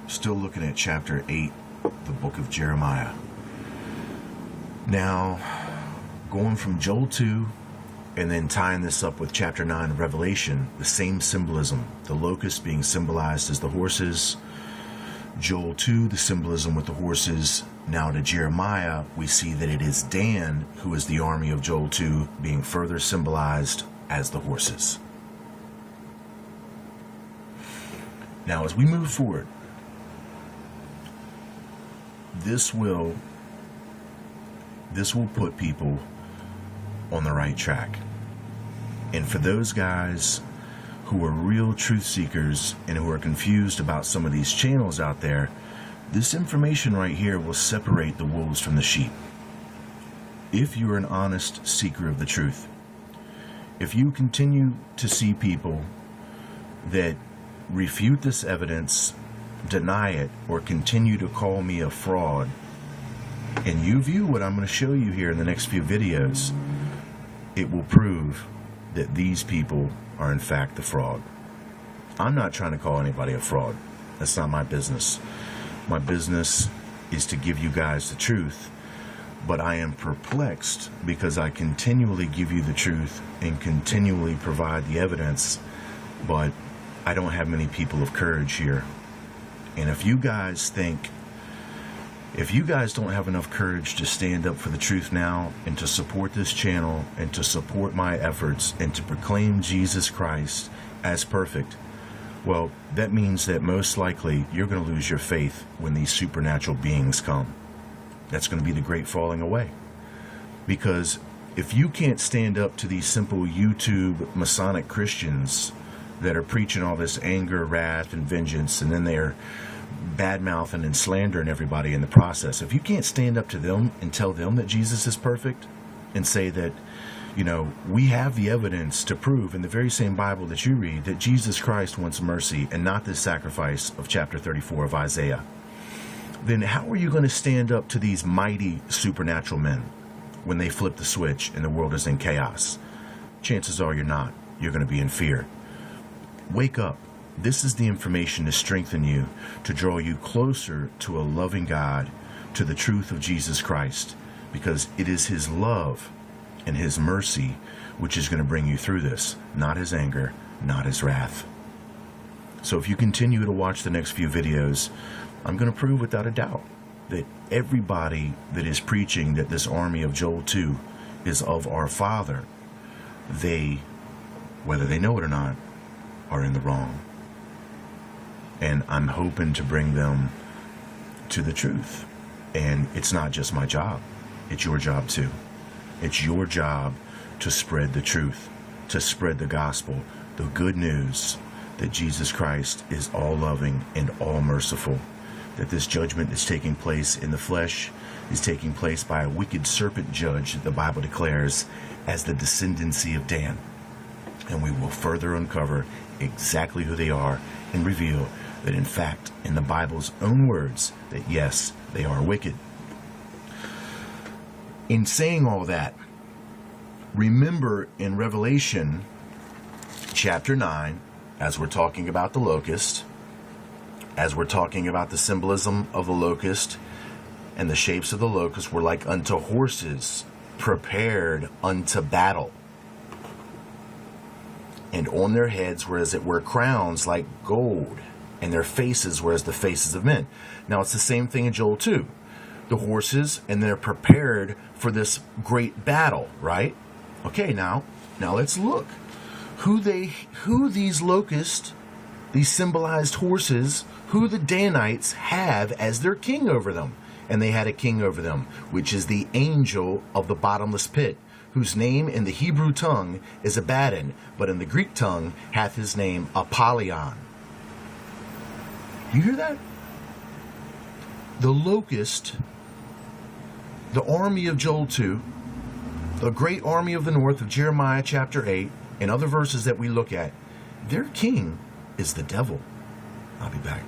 Still looking at chapter 8, the book of Jeremiah. Now, going from Joel 2 and then tying this up with chapter 9 of Revelation, the same symbolism. The locust being symbolized as the horses. Joel 2, the symbolism with the horses. Now to Jeremiah, we see that it is Dan, who is the army of Joel 2, being further symbolized as the horses. Now, as we move forward, this will put people on the right track. And for those guys who are real truth seekers and who are confused about some of these channels out there, this information right here will separate the wolves from the sheep. If you're an honest seeker of the truth, if you continue to see people that refute this evidence, deny it, or continue to call me a fraud, and you view what I'm going to show you here in the next few videos, it will prove that these people are in fact the fraud. I'm not trying to call anybody a fraud. That's not my business. My business is to give you guys the truth, but I am perplexed because I continually give you the truth and continually provide the evidence, but I don't have many people of courage here. And if you guys don't have enough courage to stand up for the truth now and to support this channel and to support my efforts and to proclaim Jesus Christ as perfect, well, that means that most likely you're going to lose your faith when these supernatural beings come. That's going to be the great falling away. Because if you can't stand up to these simple YouTube Masonic Christians that are preaching all this anger, wrath, and vengeance, and then they're bad-mouthing and slandering everybody in the process, if you can't stand up to them and tell them that Jesus is perfect and say that, you know, we have the evidence to prove in the very same Bible that you read that Jesus Christ wants mercy and not this sacrifice of chapter 34 of Isaiah, then how are you going to stand up to these mighty supernatural men when they flip the switch and the world is in chaos? Chances are you're not. You're going to be in fear. Wake up. This is the information to strengthen you, to draw you closer to a loving God, to the truth of Jesus Christ, because it is His love and His mercy which is going to bring you through this, not His anger, not His wrath. So if you continue to watch the next few videos, I'm going to prove without a doubt that everybody that is preaching that this army of Joel 2 is of our Father, they, whether they know it or not, are in the wrong. And I'm hoping to bring them to the truth. And it's not just my job. It's your job too. It's your job to spread the truth, to spread the gospel, the good news that Jesus Christ is all loving and all merciful, that this judgment is taking place in the flesh is taking place by a wicked serpent judge that the Bible declares as the descendancy of Dan. And we will further uncover exactly who they are and reveal that in fact, in the Bible's own words, that yes, they are wicked. In saying all that, remember in Revelation chapter 9, as we're talking about the locust, as we're talking about the symbolism of the locust, and the shapes of the locust were like unto horses prepared unto battle. And on their heads were as it were crowns like gold, and their faces were as the faces of men. Now it's the same thing in Joel 2. The horses, and they're prepared for this great battle, right? Okay, now let's look. Who these locusts, these symbolized horses, who the Danites have as their king over them. And they had a king over them, which is the angel of the bottomless pit, whose name in the Hebrew tongue is Abaddon, but in the Greek tongue hath his name Apollyon. You hear that? The locust, the army of Joel 2, the great army of the north of Jeremiah chapter 8, and other verses that we look at, their king is the devil. I'll be back.